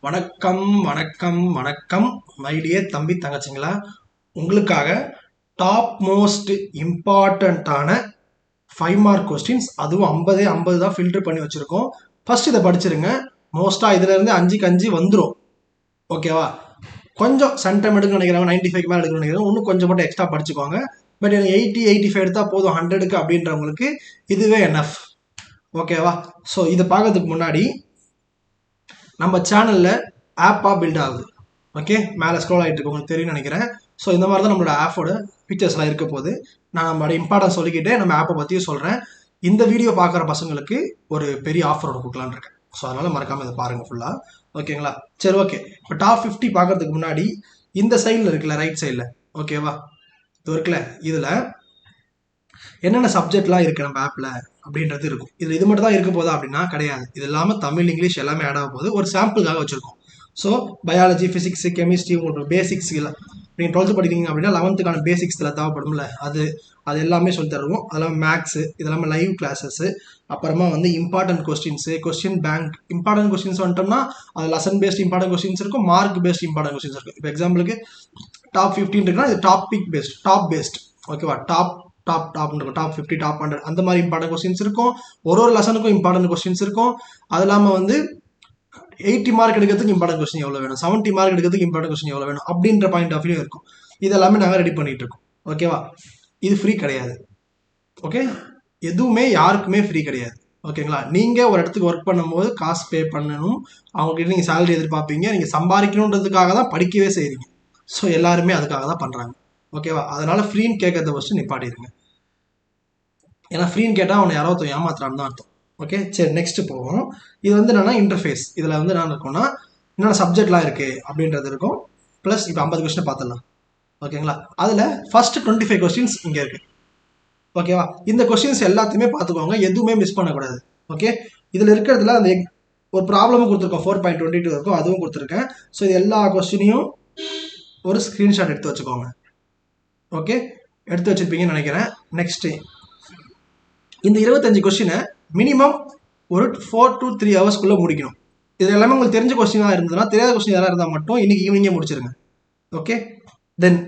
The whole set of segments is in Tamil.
வணக்கம் வணக்கம் வணக்கம் மைடியே தம்பி தங்கச்சிங்களா. உங்களுக்காக டாப் மோஸ்ட் இம்பார்ட்டண்ட்டான 5 மார்க் கொஸ்டின்ஸ், அதுவும் 50 தான் ஃபில்டர் பண்ணி வச்சுருக்கோம். ஃபர்ஸ்ட் இதை படிச்சிருங்க. மோஸ்ட்டாக இதுலேருந்து 5க்கு 5 வந்துடும். ஓகேவா? கொஞ்சம் சென்டம் எடுக்கணும்னு நினைக்கிறவங்க 95 மேலே எடுக்கணும்னு நினைக்கிறவங்க இன்னும் கொஞ்சம் மட்டும் எக்ஸ்ட்ரா படிச்சுக்கோங்க. பட் எனக்கு 80-85 எடுத்தால் போதும் 100க்கு அப்படின்றவங்களுக்கு இதுவே என்எஃப். ஓகேவா? ஸோ இதை பார்க்கறதுக்கு முன்னாடி நம்ம சேனலில் ஆப்பாக பில்ட் ஆகுது. ஓகே, மேலே ஸ்க்ரோல் ஆகிட்டு இருக்கு, உங்களுக்கு தெரியும்னு நினைக்கிறேன். ஸோ இந்த மாதிரி தான் நம்மளோட ஆப்போட பிக்சர்ஸ்லாம் இருக்க போது. நான் நம்மளோட இம்பார்ட்டன்ஸ் சொல்லிக்கிட்டே நம்ம ஆப்பை பற்றியும் சொல்கிறேன். இந்த வீடியோ பார்க்குற பசங்களுக்கு ஒரு பெரிய ஆஃபரோட கொடுக்கலான்னு இருக்கேன். ஸோ அதனால் மறக்காமல் இதை பாருங்கள் ஃபுல்லாக. ஓகேங்களா? சரி, ஓகே. இப்போ டாப் 50 பார்க்கறதுக்கு முன்னாடி இந்த சைடில் இருக்குல்ல, ரைட் சைடில், ஓகேவா, இது இருக்குல்ல, இதில் என்னென்ன சப்ஜெக்ட்லாம் இருக்குது நம்ம ஆப்பில் அப்படின்றது இருக்கும். இதில் இது மட்டும் தான் இருக்க போதா அப்படின்னா கிடையாது. இது இல்லாமல் தமிழ், இங்கிலீஷ் எல்லாமே ஆட் ஆக போகுது. ஒரு சாம்பிளுக்காக வச்சுருக்கோம். ஸோ பயாலஜி, ஃபிசிக்ஸ், கெமிஸ்ட்ரி, உங்களுக்கு பேசிக்ஸ் இல்லை. நீங்கள் 12th படிக்கிறீங்க அப்படின்னா 11th பேசிக்ஸ் இதில் தேவைப்படும்ல, அது எல்லாமே சொல்லி தருவோம். அதெல்லாம் மேக்ஸு, இதெல்லாமே லைவ் கிளாஸஸ்ஸு, அப்புறமா வந்து important questions, question bank. Important questions வந்துட்டோம்னா அது லெசன் பேஸ்ட் இம்பார்ட்டன்ட் கொஸ்டின்ஸ் இருக்கும், மார்க் பேஸ்ட் இம்பார்ட்டன்ட் கொஸ்டின்ஸ் இருக்கும். இப்போ எக்ஸாம்பிளுக்கு டாப் 15 இருக்குன்னா இது டாபிக் பேஸ்ட், டாப் பேஸ்ட். ஓகேவா? டாப் 50, டாப் 100 அந்த மாதிரி இம்பார்ட்டன்ட் கொஸ்டின்ஸ் இருக்கும். ஒரு லெசனுக்கும் இம்பார்ட்டன்ட் கொஸ்டின்ஸ் இருக்கும். அது இல்லாமல் வந்து 80 மார்க் எடுக்கிறதுக்கு இம்பார்ட்டன்ட் கொஸ்டின் எவ்வளோ வேணும், 70 மார்க் எடுக்கிறதுக்கு இம்பார்ட்டன்ட் கொஸ்டின் எவ்வளோ வேணும் அப்படின்ற பாயிண்ட் ஆஃப் வியூ இருக்கும். இதெல்லாமே நாங்கள் ரெடி பண்ணிட்டு இருக்கோம். ஓகேவா? இது ஃப்ரீ கிடையாது. ஓகே, எதுவுமே யாருக்குமே ஃப்ரீ கிடையாது. ஓகேங்களா? நீங்கள் ஒரு இடத்துக்கு ஒர்க் பண்ணும்போது காசு பே பண்ணணும். அவங்ககிட்ட நீங்கள் சேலரி எதிர்பார்ப்பீங்க. நீங்கள் சம்பாதிக்கணுன்றதுக்காக தான் படிக்கவே செய்கிறீங்க. ஸோ எல்லாருமே அதுக்காக தான் பண்ணுறாங்க. ஓகேவா? அதனால ஃப்ரீன்னு கேட்கறத ஃபஸ்ட்டு நிப்பாட்டிடுங்க. ஏன்னா ஃப்ரீன்னு கேட்டால் அவனை யாரோ ஏமாத்துறான்னு தான் அர்த்தம். ஓகே, சரி, நெக்ஸ்ட் போவோம். இது வந்து என்னன்னா இன்டர்ஃபேஸ். இதில் வந்து என்ன இருக்கும்னா என்னென்ன சப்ஜெக்ட்லாம் இருக்குது அப்படின்றது இருக்கும். ப்ளஸ் இப்போ 50 கொஸ்டின் பார்த்துடலாம். ஓகேங்களா? அதில் ஃபர்ஸ்ட் 25 கொஸ்டின்ஸ் இங்கே இருக்குது. ஓகேவா? இந்த கொஸ்டின்ஸ் எல்லாத்தையுமே பார்த்துக்கோங்க, எதுவுமே மிஸ் பண்ணக்கூடாது. ஓகே, இதில் இருக்கிறதுல அந்த ஒரு ப்ராப்ளமும் கொடுத்துருக்கோம், 4.22 இருக்கும், அதுவும் கொடுத்துருக்கேன். ஸோ இது எல்லா கொஸ்டினையும் ஒரு ஸ்க்ரீன்ஷாட் எடுத்து வச்சுக்கோங்க. ஓகே, எடுத்து வச்சுருப்பீங்கன்னு நினைக்கிறேன். நெக்ஸ்ட்டு இந்த 25 கொஸ்டினை மினிமம் ஒரு 4 to 3 ஹவர்ஸ்க்குள்ளே முடிக்கணும். இது எல்லாமே உங்களுக்கு தெரிஞ்ச கொஸ்டினாக இருந்ததுன்னா, தெரியாத கொஸ்டின் யாராக இருந்தால் மட்டும் இன்னைக்கு ஈவினிங்கே முடிச்சிருங்க. ஓகே, தென்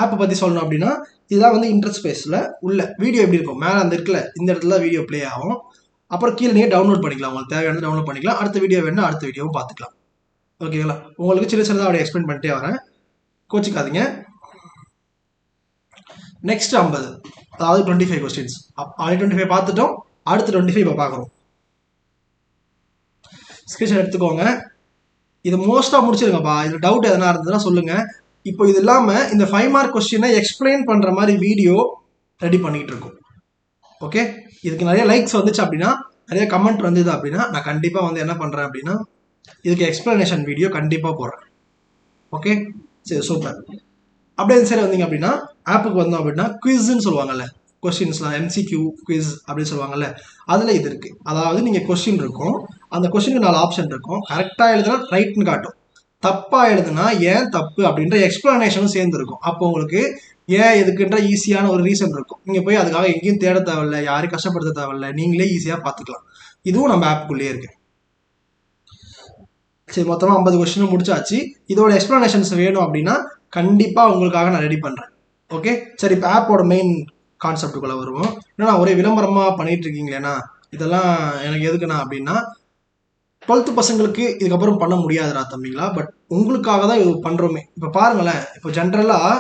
ஆப்பை பற்றி சொல்லணும் அப்படின்னா இதுதான் வந்து இன்டர்ஸ்பேஸில் உள்ள வீடியோ எப்படி இருக்கும். மேலே அந்த இருக்குல்ல, இந்த இடத்துல வீடியோ ப்ளே ஆகும். அப்புறம் கீழே நீங்கள் டவுன்லோட் பண்ணிக்கலாம். உங்களுக்கு தேவையானது டவுன்லோட் பண்ணிக்கலாம். அடுத்த வீடியோ வேணும்னா அடுத்த வீடியோவும் பார்த்துக்கலாம். ஓகேங்களா? உங்களுக்கு சின்னதாக அப்படியே எக்ஸ்பிளைன் பண்ணிட்டே வரேன், கோச்சிக்காதீங்க. நெக்ஸ்ட் 50, அதாவது 25 கொஸ்டின்ஸ். ஆல்ரெடி 25 பார்த்துட்டோம், அடுத்து 25 இப்போ பார்க்குறோம். ஸ்கிரீன்ஷாட் எடுத்துக்கோங்க. இது மோஸ்ட்டாக முடிச்சிருங்கப்பா. இதில் டவுட் எதனா இருந்ததுன்னா சொல்லுங்கள். இப்போ இது இல்லாமல் இந்த 5 மார்க் கொஸ்டினை எக்ஸ்பிளைன் பண்ணுற மாதிரி வீடியோ ரெடி பண்ணிகிட்டு இருக்கோம். ஓகே, இதுக்கு நிறைய லைக்ஸ் வந்துச்சு அப்படின்னா, நிறைய கமெண்ட் வந்தது அப்படின்னா நான் கண்டிப்பாக வந்து என்ன பண்ணுறேன் அப்படின்னா இதுக்கு எக்ஸ்பிளனேஷன் வீடியோ கண்டிப்பாக போடுறேன். ஓகே, சரி, சூப்பர். அப்படியே சரி வந்தீங்க அப்படின்னா ஆப்புக்கு வந்தோம் அப்படின்னா குவிஸ்ன்னு சொல்லுவாங்கல்ல, கொஸ்டின்ஸ்லாம் எம்சிக்யூ குவிஸ் அப்படின்னு சொல்லுவாங்கல்ல, அதில் இது இருக்குது. அதாவது நீங்கள் கொஸ்டின் இருக்கும், அந்த கொஸ்டினுக்கு 4 ஆப்ஷன் இருக்கும். கரெக்டாக எழுதுனா ரைட்னு காட்டும், தப்பாக எழுதுனா ஏன் தப்பு அப்படின்ற எக்ஸ்பிளனேஷனும் சேர்ந்து இருக்கும். அப்போ உங்களுக்கு ஏன் எதுக்குன்ற ஈஸியான ஒரு ரீசன் இருக்கும். நீங்கள் போய் அதுக்காக எங்கேயும் தேட தேவையில்லை, யாரையும் கஷ்டப்படுத்த தேவையில்லை, நீங்களே ஈஸியாக பார்த்துக்கலாம். இதுவும் நம்ம ஆப்புக்குள்ளேயே இருக்கு. சரி, மொத்தமாக 50 கொஸ்டினும் முடிச்சாச்சு. இதோட எக்ஸ்பிளனேஷன்ஸ் வேணும் அப்படின்னா கண்டிப்பாக உங்களுக்காக நான் ரெடி பண்ணுறேன். ஓகே, சரி, இப்போ ஆப்போட மெயின் கான்செப்டுக்குள்ளே வருவோம். ஏன்னா ஒரே விளம்பரமாக பண்ணிட்டு இருக்கீங்களேண்ணா, இதெல்லாம் எனக்கு எதுக்குண்ணா அப்படின்னா 12th பசங்களுக்கு இதுக்கப்புறம் பண்ண முடியாதுடா தம்பிங்களா. பட் உங்களுக்காக தான் இது பண்ணுறோமே. இப்போ பாருங்களேன், இப்போ ஜென்ரலாக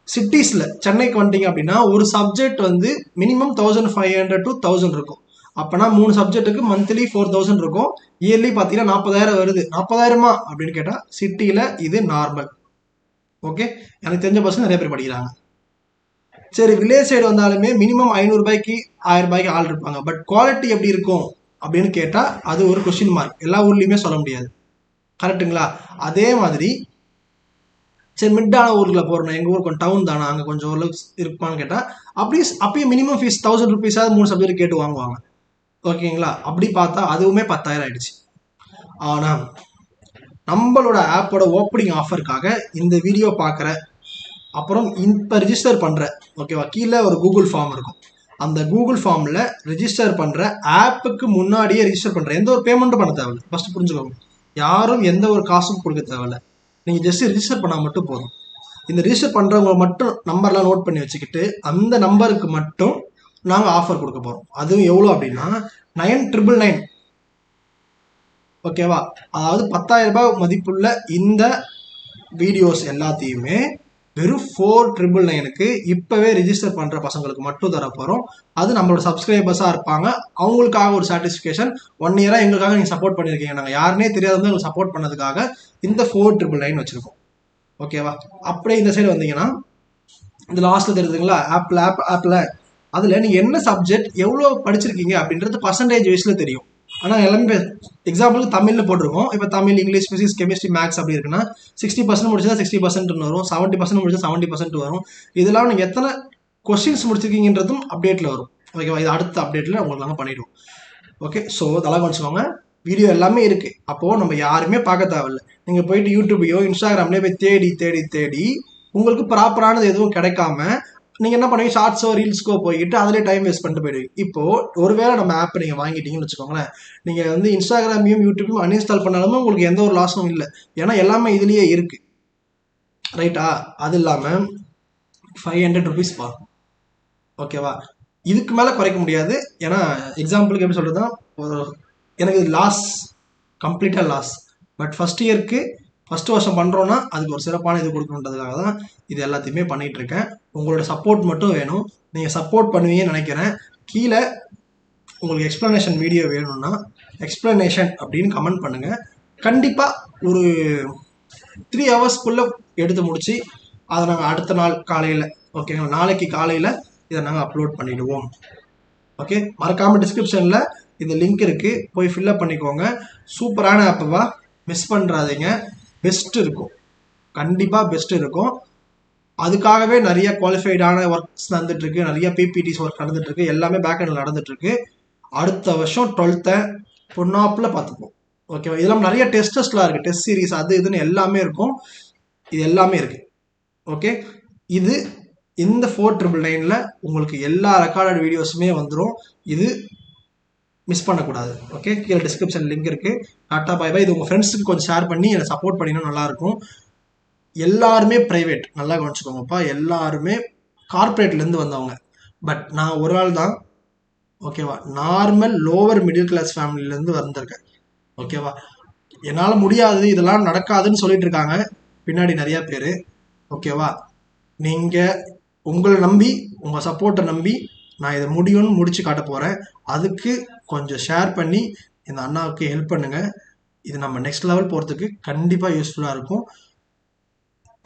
சிட்டிஸில் சென்னைக்கு வந்துட்டீங்க அப்படின்னா ஒரு சப்ஜெக்ட் வந்து மினிமம் 1500 to 1000 இருக்கும். அப்போனா 3 சப்ஜெக்ட்டுக்கு மந்த்லி 4000 இருக்கும். இயர்லி பார்த்தீங்கன்னா 40,000 வருது. 40,000மா அப்படின்னு கேட்டால் சிட்டியில் இது நார்மல். ஓகே, எனக்கு தெரிஞ்ச பசங்க நிறைய பேர் படிக்கிறாங்க. சரி, வில்லேஜ் சைடு வந்தாலுமே மினிமம் 500 ரூபாய்க்கு 1000 ரூபாய்க்கு ஆள் இருப்பாங்க. பட் குவாலிட்டி எப்படி இருக்கும் அப்படின்னு கேட்டால் அது ஒரு கொஸ்டின் மார்க். எல்லா ஊர்லேயுமே சொல்ல முடியாது. கரெக்டுங்களா? அதே மாதிரி சரி, மிட்டான ஊருக்குள்ள போகிறோம், எங்கள் ஊர் கொஞ்சம் டவுன் தானே, அங்கே கொஞ்சம் ஓரளவுக்கு இருப்பான்னு கேட்டால் அப்பயும் மினிமம் ஃபீஸ் 1000 ருபீஸாவது 3 சப்ஜெக்ட் கேட்டு வாங்குவாங்க. ஓகேங்களா? அப்படி பார்த்தா அதுவுமே 10,000 ஆயிடுச்சு. ஆனால் நம்மளோட ஆப்போட ஓப்பனிங் ஆஃபருக்காக இந்த வீடியோ பார்க்குற அப்புறம் இப்போ ரிஜிஸ்டர் பண்ணுற, ஓகேவா, கீழே ஒரு கூகுள் ஃபார்ம் இருக்கும். அந்த கூகுள் ஃபார்மில் ரிஜிஸ்டர் பண்ணுற, ஆப்புக்கு முன்னாடியே ரிஜிஸ்டர் பண்ணுற, எந்த ஒரு பேமெண்ட்டும் பண்ண தேவையில்லை. ஃபஸ்ட்டு புரிஞ்சுக்கோங்க. யாரும் எந்த ஒரு காசும் கொடுக்க தேவையில்ல. நீங்கள் ஜஸ்ட் ரிஜிஸ்டர் பண்ணால் மட்டும் போதும். இந்த ரிஜிஸ்டர் பண்ணுறவங்க மட்டும் நம்பர்லாம் நோட் பண்ணி வச்சுக்கிட்டு அந்த நம்பருக்கு மட்டும் நாங்கள் ஆஃபர் கொடுக்க போகிறோம். அதுவும் எவ்வளோ அப்படின்னா 9999. ஓகேவா? அதாவது 10,000 ரூபாய் மதிப்புள்ள இந்த வீடியோஸ் எல்லாத்தையுமே வெறும் 4,999க்கு இப்போவே ரிஜிஸ்டர் பண்ணுற பசங்களுக்கு மட்டும் தர போகிறோம். அது நம்மளோட சப்ஸ்கிரைபர்ஸாக இருப்பாங்க. அவங்களுக்காக ஒரு சாட்டிஸ்ஃபிகேஷன். 1 இயராக எங்களுக்காக நீங்கள் சப்போர்ட் பண்ணியிருக்கீங்க. நாங்கள் யாருனே தெரியாதவங்க எங்களுக்கு சப்போர்ட் பண்ணதுக்காக இந்த 4,999 வச்சுருக்கோம். ஓகேவா? அப்படியே இந்த சைடு வந்தீங்கன்னா இந்த லாஸ்ட்டில் தெரியுதுங்களா, ஆப்பில் அதில் நீங்கள் என்ன சப்ஜெக்ட் எவ்வளோ படிச்சிருக்கீங்க அப்படின்றது பர்சன்டேஜ் வைஸில் தெரியும். ஆனால் எல்லாமே எக்ஸாம்பிளுக்கு தமிழில் போட்டிருக்கோம். இப்போ Tamil, English, physics, chemistry, maths அப்படி இருக்குன்னா 60% முடிச்சா 60% வரும், 70% முடிச்சா 70% வரும். இதெல்லாம் நீங்கள் எத்தனை கொஸ்டின்ஸ் முடிச்சிருக்கீங்கன்றதும் அப்டேட்டில் வரும். ஓகேவா? இது அடுத்த அப்டேட்டில் உங்களுக்கு நாங்கள் பண்ணிவிடுவோம். ஓகே, ஸோ அதெல்லாம் வச்சுக்கோங்க. வீடியோ எல்லாமே இருக்குது. அப்போது நம்ம யாருமே பார்க்க தேவையில்லை. நீங்கள் போயிட்டு யூடியூபையோ இன்ஸ்டாகிராம்லேயோ போய் தேடி தேடி தேடி உங்களுக்கு ப்ராப்பரானது எதுவும் கிடைக்காம நீங்கள் என்ன பண்ணுவீங்க, ஷார்ட்ஸோ ரீல்ஸ்க்கோ போய்கிட்டு அதிலே டைம் வேஸ்ட் பண்ணிட்டு போயிடுவீங்க. இப்போது ஒருவேளை நம்ம ஆப் நீங்கள் வாங்கிட்டீங்கன்னு வச்சுக்கோங்களேன், நீங்கள் வந்து இன்ஸ்டாகிராமையும் யூடியூபையும் அன்இன்ஸ்டால் பண்ணாலுமே உங்களுக்கு எந்த ஒரு லாஸும் இல்லை. ஏன்னா எல்லாமே இதுலேயே இருக்குது. ரைட்டா? அது இல்லாமல் 500 rupees பா. ஓகேவா? இதுக்கு மேலே குறைக்க முடியாது. ஏன்னா எக்ஸாம்பிளுக்கு எப்படி சொல்கிறதுனா, எனக்கு லாஸ், கம்ப்ளீட்டாக லாஸ். பட் ஃபஸ்ட் இயருக்கு ஃபஸ்ட்டு வருஷம் பண்ணுறோன்னா அதுக்கு ஒரு சிறப்பான இது கொடுக்கணுன்றதுக்காக தான் இது எல்லாத்தையுமே பண்ணிகிட்ருக்கேன். உங்களோட சப்போர்ட் மட்டும் வேணும். நீங்கள் சப்போர்ட் பண்ணுவீங்கன்னு நினைக்கிறேன். கீழே உங்களுக்கு எக்ஸ்ப்ளனேஷன் வீடியோ வேணும்னா எக்ஸ்ப்ளனேஷன் அப்படின்னு கமெண்ட் பண்ணுங்கள். கண்டிப்பாக ஒரு 3 ஹவர்ஸ்க்குள்ளே எடுத்து முடித்து அதை நாங்கள் அடுத்த நாள் காலையில், ஓகேங்களா, நாளைக்கு காலையில் இதை நாங்கள் அப்லோட் பண்ணிவிடுவோம். ஓகே, மறக்காமல் டிஸ்கிரிப்ஷனில் இந்த லிங்க் இருக்குது, போய் ஃபில்லப் பண்ணிக்கோங்க. சூப்பரான ஆப்புவா, மிஸ் பண்ணுறாதீங்க. பெஸ்ட் இருக்கும், கண்டிப்பாக பெஸ்ட் இருக்கும். அதுக்காகவே நிறைய குவாலிஃபைடான ஒர்க்ஸ் நடந்துட்டுருக்கு, நிறைய பிபிடிஸ் ஒர்க் நடந்துட்டுருக்கு, எல்லாமே பேக்எண்டில் நடந்துட்டுருக்கு. அடுத்த வருஷம் 12th பொண்ணாப்பில் பார்த்துப்போம். ஓகேவா? இதெல்லாம் நிறைய டெஸ்டஸ்லாம் இருக்குது, டெஸ்ட் சீரிஸ் அது இதுன்னு எல்லாமே இருக்கும். இது எல்லாமே இருக்குது. ஓகே, இது இந்த 4,999ல் உங்களுக்கு எல்லா ரெக்கார்டட் வீடியோஸுமே வந்துடும். இது மிஸ் பண்ணக்கூடாது. ஓகே, கீழே டிஸ்கிரிப்ஷன் லிங்க் இருக்குது. Tata bye bye. இது உங்கள் ஃப்ரெண்ட்ஸுக்கு கொஞ்சம் ஷேர் பண்ணி என்னை சப்போர்ட் பண்ணினா நல்லாயிருக்கும். எல்லாருமே ப்ரைவேட், நல்லா கவனிச்சுக்கோங்கப்பா. எல்லாருமே கார்பரேட்லேருந்து வந்தவங்க. பட் நான் ஒரு ஆள் தான். ஓகேவா? நார்மல் லோவர் மிடில் கிளாஸ் ஃபேமிலியிலேருந்து வந்திருக்கேன். ஓகேவா? என்னால் முடியாது, இதெல்லாம் நடக்காதுன்னு சொல்லிட்டு இருக்காங்க பின்னாடி நிறையா பேர். ஓகேவா? நீங்கள் உங்களை நம்பி, உங்கள் சப்போர்ட்டை நம்பி நான் இதை முடியும்னு முடிச்சு காட்ட போகிறேன். அதுக்கு கொஞ்சம் ஷேர் பண்ணி இந்த அண்ணாவுக்கு ஹெல்ப் பண்ணுங்கள். இது நம்ம நெக்ஸ்ட் லெவல் போகிறதுக்கு கண்டிப்பாக யூஸ்ஃபுல்லாக இருக்கும்.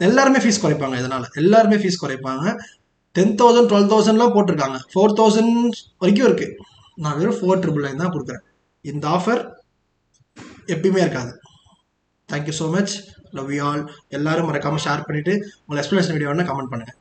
எல்லாருமே ஃபீஸ் குறைப்பாங்க. இதனால் எல்லாருமே ஃபீஸ் குறைப்பாங்க. 10,000 12,000லாம் போட்டிருக்காங்க, 4,000 வரைக்கும் இருக்குது. நான் வெறும் 4,999 தான் கொடுக்குறேன். இந்த ஆஃபர் எப்பயுமே இருக்காது. Thank you so much, love you all. எல்லாரும் மறக்காமல் ஷேர் பண்ணிவிட்டு உங்கள் எக்ஸ்ப்ளனேஷன் வீடியோ வேணால் கமெண்ட் பண்ணுங்கள்.